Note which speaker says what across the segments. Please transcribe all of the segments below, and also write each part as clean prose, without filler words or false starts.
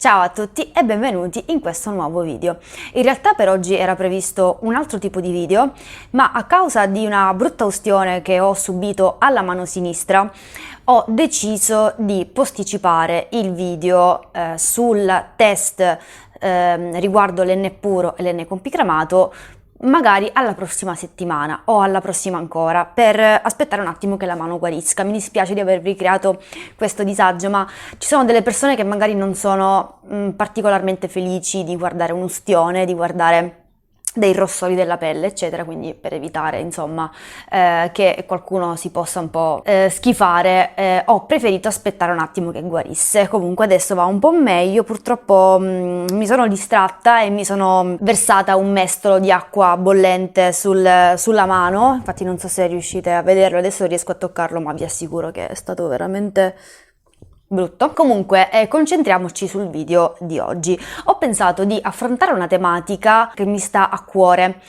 Speaker 1: Ciao a tutti e benvenuti in questo nuovo video. In realtà per oggi era previsto un altro tipo di video, ma a causa di una brutta ustione che ho subito alla mano sinistra, ho deciso di posticipare il video sul test riguardo l'N puro e l'N compicramato magari alla prossima settimana o alla prossima ancora, per aspettare un attimo che la mano guarisca. Mi dispiace di avervi creato questo disagio, ma ci sono delle persone che magari non sono particolarmente felici di guardare un'ustione, di guardare dei rossori della pelle, eccetera, quindi per evitare, insomma, che qualcuno si possa un po' schifare, ho preferito aspettare un attimo che guarisse. Comunque adesso va un po' meglio, purtroppo mi sono distratta e mi sono versata un mestolo di acqua bollente sulla mano, infatti non so se riuscite a vederlo, adesso riesco a toccarlo, ma vi assicuro che è stato veramente brutto. Comunque, concentriamoci sul video di oggi. Ho pensato di affrontare una tematica che mi sta a cuore.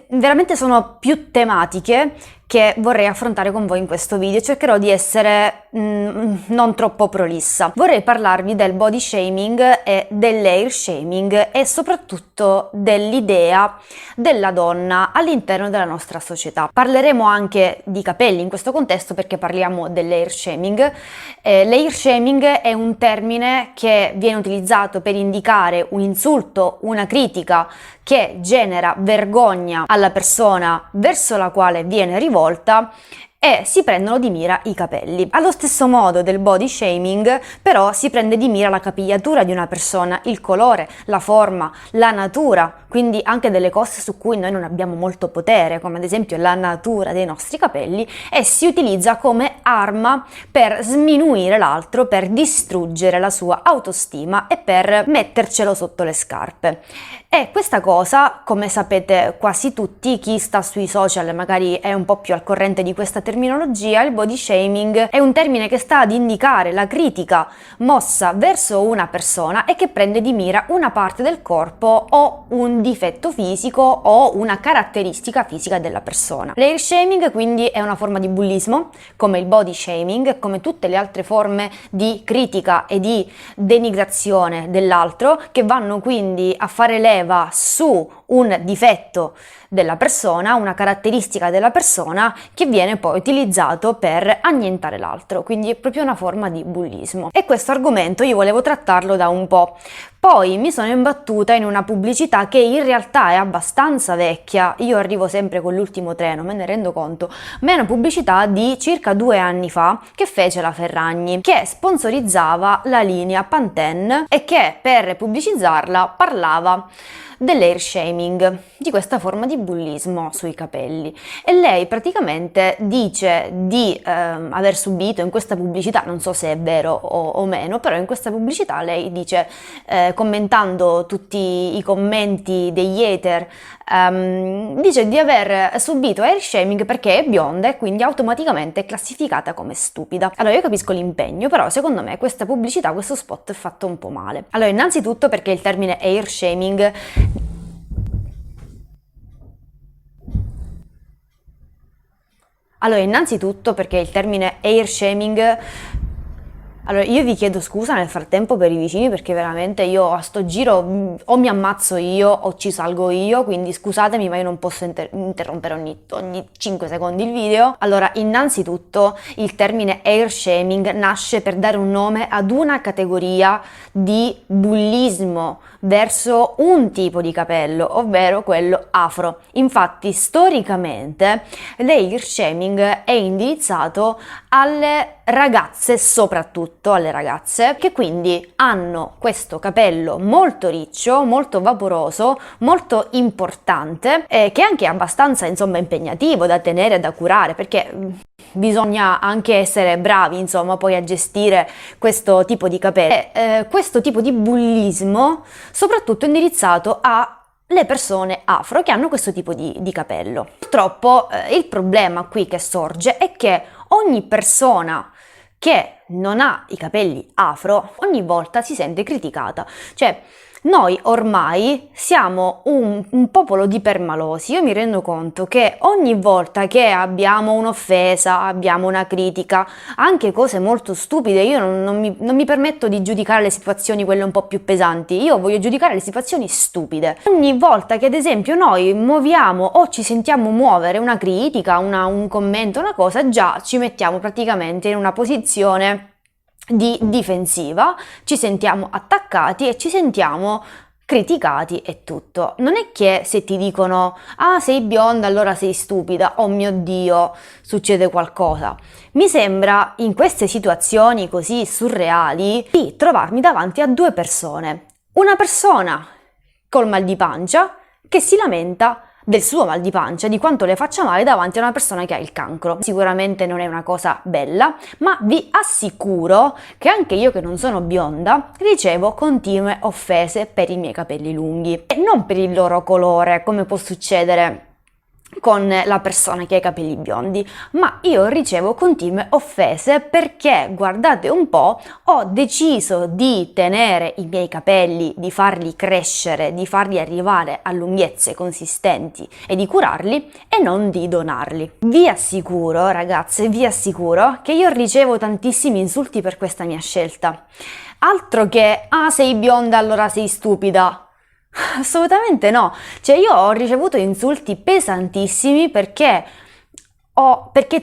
Speaker 1: Veramente sono più tematiche che vorrei affrontare con voi in questo video. Cercherò di essere non troppo prolissa. Vorrei parlarvi del body shaming e dell'hair shaming e soprattutto dell'idea della donna all'interno della nostra società. Parleremo anche di capelli in questo contesto perché parliamo dell'hair shaming. L'hair shaming è un termine che viene utilizzato per indicare un insulto, una critica che genera vergogna alla persona verso la quale viene rivolta e si prendono di mira i capelli. Allo stesso modo del body shaming, però, si prende di mira la capigliatura di una persona, il colore, la forma, la natura, quindi anche delle cose su cui noi non abbiamo molto potere, come ad esempio la natura dei nostri capelli, e si utilizza come arma per sminuire l'altro, per distruggere la sua autostima e per mettercelo sotto le scarpe. E questa cosa, come sapete quasi tutti, chi sta sui social magari è un po' più al corrente di questa terminologia, il body shaming è un termine che sta ad indicare la critica mossa verso una persona e che prende di mira una parte del corpo o un difetto fisico o una caratteristica fisica della persona. L'hair shaming quindi è una forma di bullismo, come il body shaming, come tutte le altre forme di critica e di denigrazione dell'altro, che vanno quindi a fare leva su un difetto della persona, una caratteristica della persona, che viene poi utilizzato per annientare l'altro, quindi è proprio una forma di bullismo. E questo argomento io volevo trattarlo da un po'. Poi mi sono imbattuta in una pubblicità che in realtà è abbastanza vecchia, io arrivo sempre con l'ultimo treno, me ne rendo conto, ma è una pubblicità di circa 2 anni fa che fece la Ferragni, che sponsorizzava la linea Pantene e che per pubblicizzarla parlava dell'hair shaming, di questa forma di bullismo sui capelli, e lei praticamente dice di aver subito in questa pubblicità, non so se è vero o meno, però in questa pubblicità lei dice, commentando tutti i commenti degli hater, dice di aver subito hair shaming perché è bionda e quindi automaticamente è classificata come stupida. Allora io capisco l'impegno, però secondo me questa pubblicità, questo spot è fatto un po' male. Allora, innanzitutto perché il termine hair shaming Allora, io vi chiedo scusa nel frattempo per i vicini, perché veramente io a sto giro o mi ammazzo io o ci salgo io, quindi scusatemi, ma io non posso interrompere ogni 5 secondi il video. Allora, innanzitutto il termine hair shaming nasce per dare un nome ad una categoria di bullismo verso un tipo di capello, ovvero quello afro. Infatti, storicamente l'hair shaming è indirizzato alle ragazze, soprattutto alle ragazze, che quindi hanno questo capello molto riccio, molto vaporoso, molto importante, che è anche abbastanza, insomma, impegnativo da tenere e da curare, perché bisogna anche essere bravi, insomma, poi a gestire questo tipo di capelli. Questo tipo di bullismo soprattutto indirizzato a le persone afro che hanno questo tipo di capello. Purtroppo il problema qui che sorge è che ogni persona che non ha i capelli afro ogni volta si sente criticata. Cioè, noi ormai siamo un popolo di permalosi. Io mi rendo conto che ogni volta che abbiamo un'offesa, abbiamo una critica, anche cose molto stupide, io non mi permetto di giudicare le situazioni quelle un po' più pesanti, io voglio giudicare le situazioni stupide. Ogni volta che ad esempio noi muoviamo o ci sentiamo muovere una critica, un commento, una cosa, già ci mettiamo praticamente in una posizione di difensiva, ci sentiamo attaccati e ci sentiamo criticati e tutto. Non è che se ti dicono ah sei bionda allora sei stupida, oh mio Dio succede qualcosa. Mi sembra in queste situazioni così surreali di trovarmi davanti a due persone. Una persona col mal di pancia che si lamenta del suo mal di pancia, di quanto le faccia male davanti a una persona che ha il cancro. Sicuramente non è una cosa bella, ma vi assicuro che anche io che non sono bionda ricevo continue offese per i miei capelli lunghi e non per il loro colore, come può succedere con la persona che ha i capelli biondi, ma io ricevo continue offese perché, guardate un po', ho deciso di tenere i miei capelli, di farli crescere, di farli arrivare a lunghezze consistenti e di curarli e non di donarli. Vi assicuro, ragazze, vi assicuro che io ricevo tantissimi insulti per questa mia scelta. Altro che, ah, sei bionda allora sei stupida. Assolutamente no, cioè io ho ricevuto insulti pesantissimi perché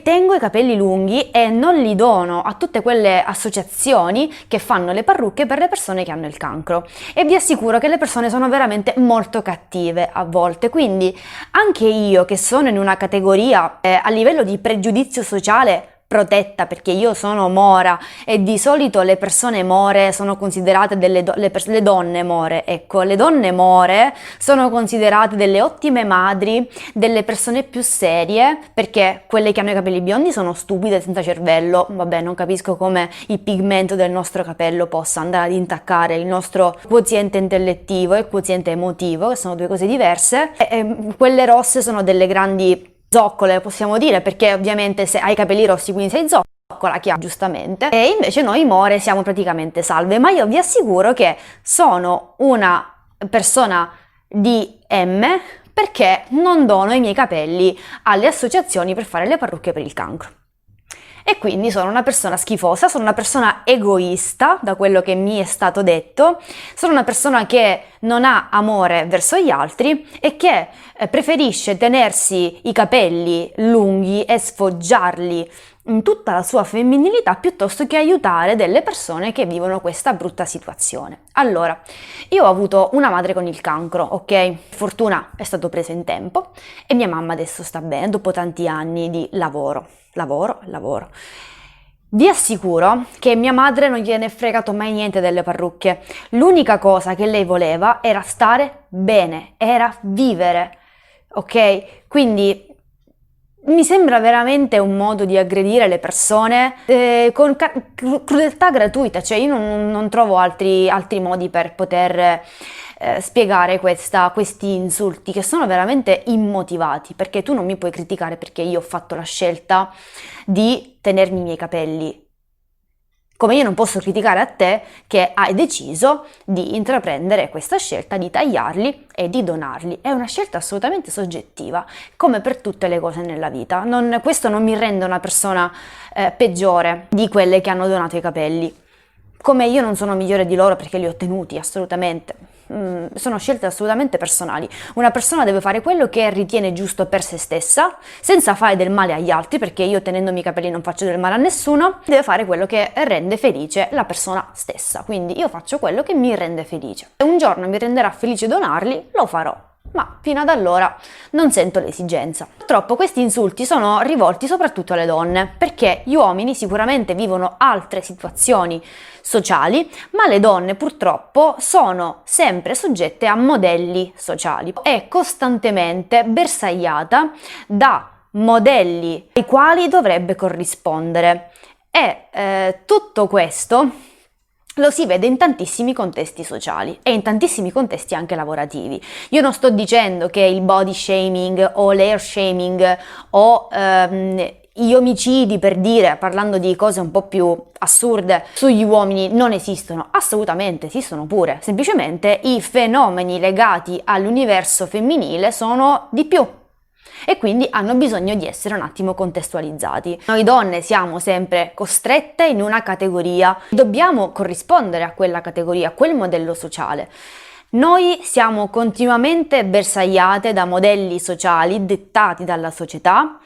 Speaker 1: tengo i capelli lunghi e non li dono a tutte quelle associazioni che fanno le parrucche per le persone che hanno il cancro e vi assicuro che le persone sono veramente molto cattive a volte, quindi anche io che sono in una categoria a livello di pregiudizio sociale protetta perché io sono mora e di solito le persone more sono considerate le donne more, ecco, le donne more sono considerate delle ottime madri, delle persone più serie perché quelle che hanno i capelli biondi sono stupide senza cervello. Vabbè, non capisco come il pigmento del nostro capello possa andare ad intaccare il nostro quoziente intellettivo e il quoziente emotivo, che sono due cose diverse, e quelle rosse sono delle grandi zoccole, possiamo dire, perché ovviamente se hai i capelli rossi quindi sei zoccola, che ha giustamente, e invece noi more siamo praticamente salve. Ma io vi assicuro che sono una persona di M perché non dono i miei capelli alle associazioni per fare le parrucche per il cancro. E quindi sono una persona schifosa, sono una persona egoista, da quello che mi è stato detto, sono una persona che non ha amore verso gli altri e che preferisce tenersi i capelli lunghi e sfoggiarli in tutta la sua femminilità piuttosto che aiutare delle persone che vivono questa brutta situazione. Allora, io ho avuto una madre con il cancro, ok? Fortuna è stato preso in tempo e mia mamma adesso sta bene dopo tanti anni di lavoro. Vi assicuro che mia madre non gliene è fregato mai niente delle parrucche. L'unica cosa che lei voleva era stare bene, era vivere, ok? Quindi mi sembra veramente un modo di aggredire le persone con crudeltà gratuita, cioè io non trovo altri modi per poter spiegare questi insulti che sono veramente immotivati, perché tu non mi puoi criticare perché io ho fatto la scelta di tenermi i miei capelli, come io non posso criticare a te che hai deciso di intraprendere questa scelta di tagliarli e di donarli. È una scelta assolutamente soggettiva, come per tutte le cose nella vita. Questo non mi rende una persona peggiore di quelle che hanno donato i capelli, come io non sono migliore di loro perché li ho tenuti, assolutamente. Sono scelte assolutamente personali. Una persona deve fare quello che ritiene giusto per se stessa, senza fare del male agli altri, perché io tenendomi i capelli non faccio del male a nessuno. Deve fare quello che rende felice la persona stessa, quindi io faccio quello che mi rende felice. Se un giorno mi renderà felice donarli, lo farò, ma fino ad allora non sento l'esigenza. Purtroppo questi insulti sono rivolti soprattutto alle donne, perché gli uomini sicuramente vivono altre situazioni sociali, ma le donne purtroppo sono sempre soggette a modelli sociali. È costantemente bersagliata da modelli ai quali dovrebbe corrispondere e tutto questo lo si vede in tantissimi contesti sociali e in tantissimi contesti anche lavorativi. Io non sto dicendo che il body shaming o l'air shaming o Gli omicidi, per dire, parlando di cose un po' più assurde, sugli uomini non esistono, assolutamente esistono pure, semplicemente i fenomeni legati all'universo femminile sono di più e quindi hanno bisogno di essere un attimo contestualizzati. Noi donne siamo sempre costrette in una categoria, dobbiamo corrispondere a quella categoria, a quel modello sociale. Noi siamo continuamente bersagliate da modelli sociali dettati dalla società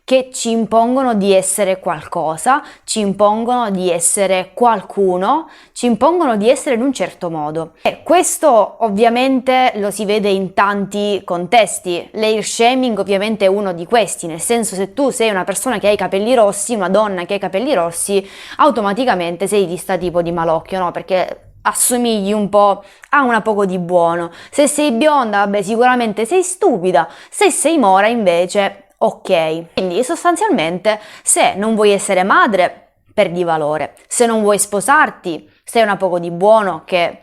Speaker 1: che ci impongono di essere qualcosa, ci impongono di essere qualcuno, ci impongono di essere in un certo modo. E questo ovviamente lo si vede in tanti contesti. L'air shaming ovviamente è uno di questi, nel senso, se tu sei una persona che ha i capelli rossi, una donna che ha i capelli rossi, automaticamente sei vista tipo di malocchio, no? Perché assomigli un po' a una poco di buono. Se sei bionda, vabbè, sicuramente sei stupida, se sei mora invece ok. Quindi sostanzialmente, se non vuoi essere madre, perdi valore. Se non vuoi sposarti, sei una poco di buono che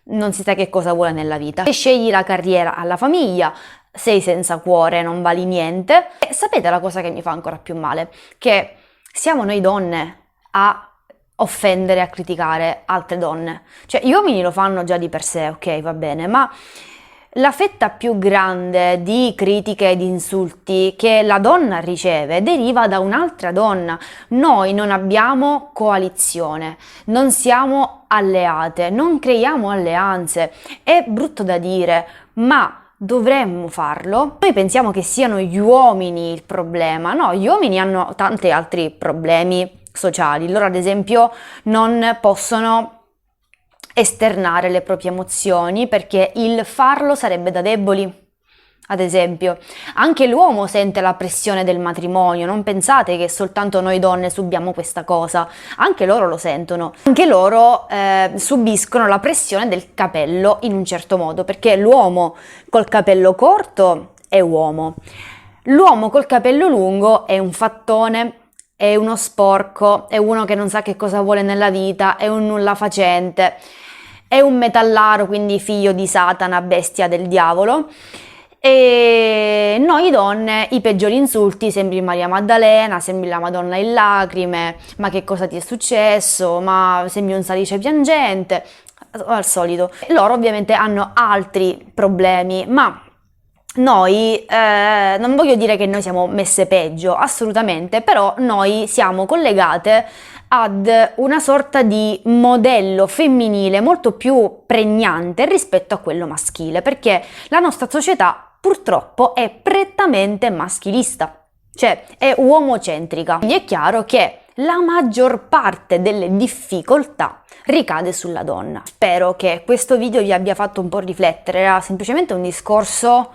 Speaker 1: non si sa che cosa vuole nella vita. Se scegli la carriera alla famiglia, sei senza cuore, non vali niente. E sapete la cosa che mi fa ancora più male? Che siamo noi donne a offendere, a criticare altre donne. Cioè, gli uomini lo fanno già di per sé, ok, va bene, ma la fetta più grande di critiche e di insulti che la donna riceve deriva da un'altra donna. Noi non abbiamo coalizione, non siamo alleate, non creiamo alleanze. È brutto da dire, ma dovremmo farlo. Noi pensiamo che siano gli uomini il problema. No, gli uomini hanno tanti altri problemi sociali. Loro, ad esempio, non possono esternare le proprie emozioni perché il farlo sarebbe da deboli. Ad esempio, anche l'uomo sente la pressione del matrimonio, non pensate che soltanto noi donne subiamo questa cosa, anche loro lo sentono, anche loro subiscono la pressione del capello in un certo modo, perché l'uomo col capello corto è uomo, l'uomo col capello lungo è un fattone, è uno sporco, è uno che non sa che cosa vuole nella vita, è un nulla facente, è un metallaro, quindi figlio di Satana, bestia del diavolo. E noi donne, i peggiori insulti, sembri Maria Maddalena, sembri la Madonna in lacrime, ma che cosa ti è successo, ma sembri un salice piangente, al solito. Loro ovviamente hanno altri problemi, ma noi, non voglio dire che noi siamo messe peggio, assolutamente, però noi siamo collegate ad una sorta di modello femminile molto più pregnante rispetto a quello maschile, perché la nostra società purtroppo è prettamente maschilista, cioè è uomocentrica. Quindi è chiaro che la maggior parte delle difficoltà ricade sulla donna. Spero che questo video vi abbia fatto un po' riflettere, era semplicemente un discorso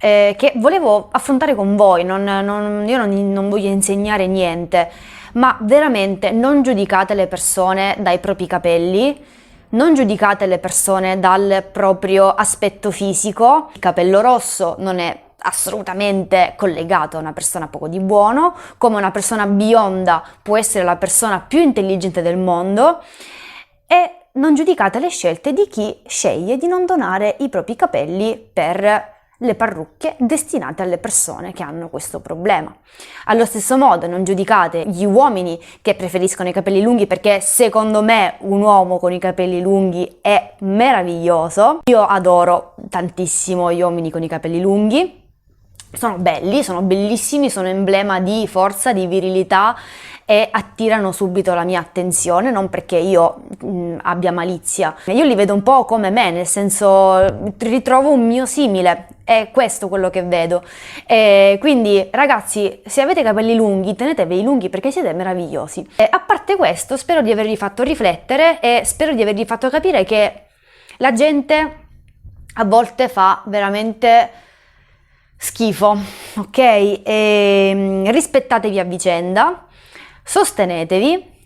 Speaker 1: che volevo affrontare con voi, io non voglio insegnare niente, ma veramente non giudicate le persone dai propri capelli, non giudicate le persone dal proprio aspetto fisico. Il capello rosso non è assolutamente collegato a una persona poco di buono, come una persona bionda può essere la persona più intelligente del mondo, e non giudicate le scelte di chi sceglie di non donare i propri capelli per le parrucche destinate alle persone che hanno questo problema. Allo stesso modo non giudicate gli uomini che preferiscono i capelli lunghi, perché secondo me un uomo con i capelli lunghi è meraviglioso. Io adoro tantissimo gli uomini con i capelli lunghi, sono belli, sono bellissimi, sono emblema di forza, di virilità e attirano subito la mia attenzione, non perché io abbia malizia. Io li vedo un po' come me, nel senso ritrovo un mio simile, è questo quello che vedo. E quindi ragazzi, se avete capelli lunghi, tenetevi lunghi perché siete meravigliosi. E a parte questo, spero di avervi fatto riflettere e spero di avervi fatto capire che la gente a volte fa veramente schifo, ok? E rispettatevi a vicenda, sostenetevi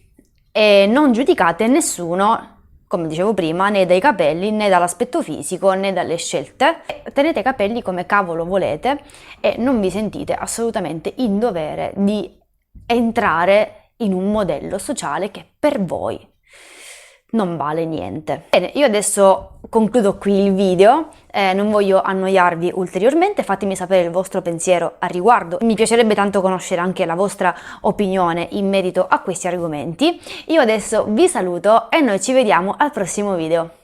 Speaker 1: e non giudicate nessuno, come dicevo prima, né dai capelli, né dall'aspetto fisico, né dalle scelte. Tenete i capelli come cavolo volete e non vi sentite assolutamente in dovere di entrare in un modello sociale che per voi non vale niente. Bene, io adesso concludo qui il video, non voglio annoiarvi ulteriormente, fatemi sapere il vostro pensiero al riguardo, mi piacerebbe tanto conoscere anche la vostra opinione in merito a questi argomenti. Io adesso vi saluto e noi ci vediamo al prossimo video.